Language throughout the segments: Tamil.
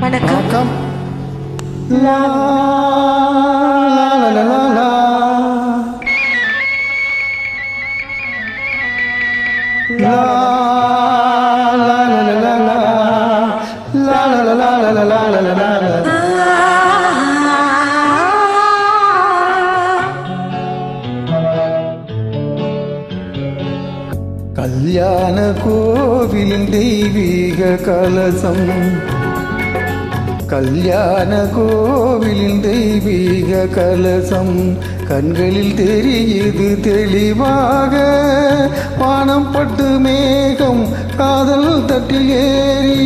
வணக்கம். லா லா லா லா லா. லா லா லா லா லா லா. லா லா லா லா லா லா லா லா லா. கல்யாண கோவிலின் தெய்வீக கலசம், கல்யாண கோவிலின் தெய்வீக கலசம் கண்களில் தெரியுது தெளிவாக. வானம் பட்டு மேகம் காதல் தட்டில் ஏறி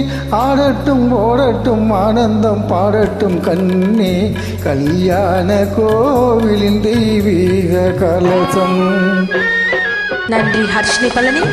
ஆடட்டும் ஓடட்டும் ஆனந்தம் பாடட்டும் கண்ணே. கல்யாண கோவிலின் தெய்வீக கலசம். நன்றி ஹர்ஷினி பழனி.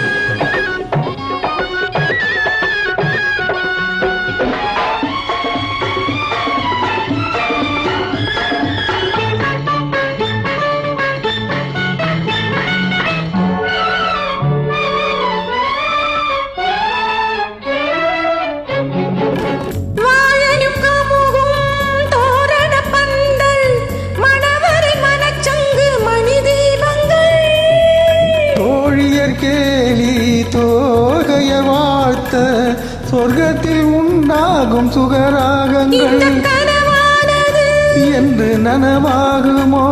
கேலி தோகைய வாழ்த்த சொர்க்கத்தில் உண்டாகும் சுகராகங்கள் என்று நனவாகுமோ,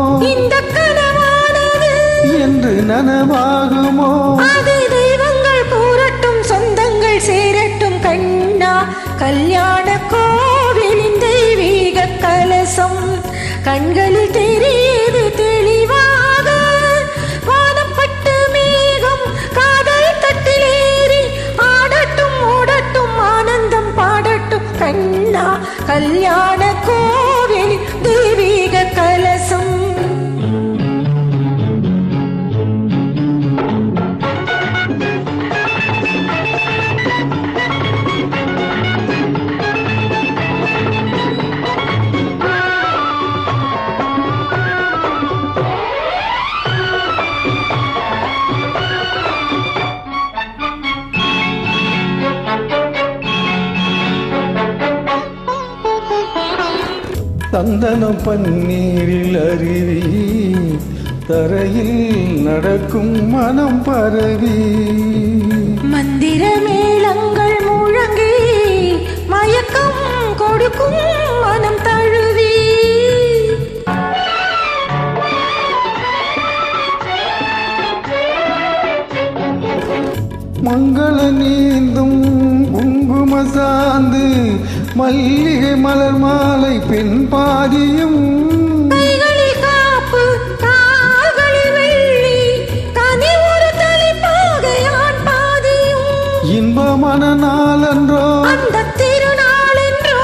என்று நனவாகுமோ. அது தெய்வங்கள் கூறட்டும் சொந்தங்கள் சேரட்டும் கண்ணா. கல்யாண கோவிலின் தெய்வீக கலசம் கண்களில் தெரியுது தெளிவாக. வானப்பட்டு மேகம் காதல் தட்டிலேறி ஆடட்டும் ஓடட்டும் ஆனந்தம் பாடட்டும் கண்ணா. கல்யாண கோவிலின் தெய்வீக கலசம். சந்தனம் பன்னீரில் அருவி தரையில் நடக்கும் மனம் பரவி. மந்திர மேளங்கள் முழங்கி மயக்கம் கொடுக்கும் மனம் தழுவி. மங்கள நீந்தும் குங்கும சாந்து மல்லிகை மலர் மாலை பெண் பாதியும். கைகளில் காப்பு கால்களில் வெள்ளி கனி ஒரு தலைப்பாக யான் பாதியும். இன்பமான நாளன்றோ அந்த திருநாளென்றோ,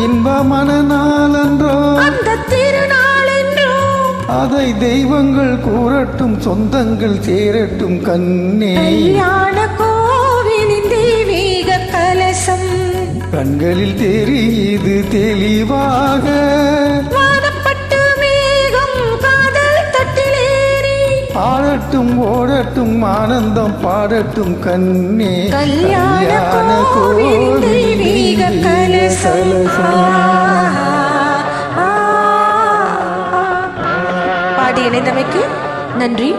இன்பமான நாளன்றோ அந்த திருநாளென்றோ. அதை தெய்வங்கள் கூறட்டும் சொந்தங்கள் சேரட்டும் கண்ணே. கல்யாண கோவிலின் தெய்வீக கலசம் கண்களில் தெரியுது தெளிவாக. வானப்பட்டு மேகம் காதல் தட்டிலேறி ஆடட்டும் ஓடட்டும் ஆனந்தம் பாடட்டும் கண்ணே. கல்யாண கோவிலின் தெய்வீக கலசம். பாடி இணைந்தமைக்கு நன்றி.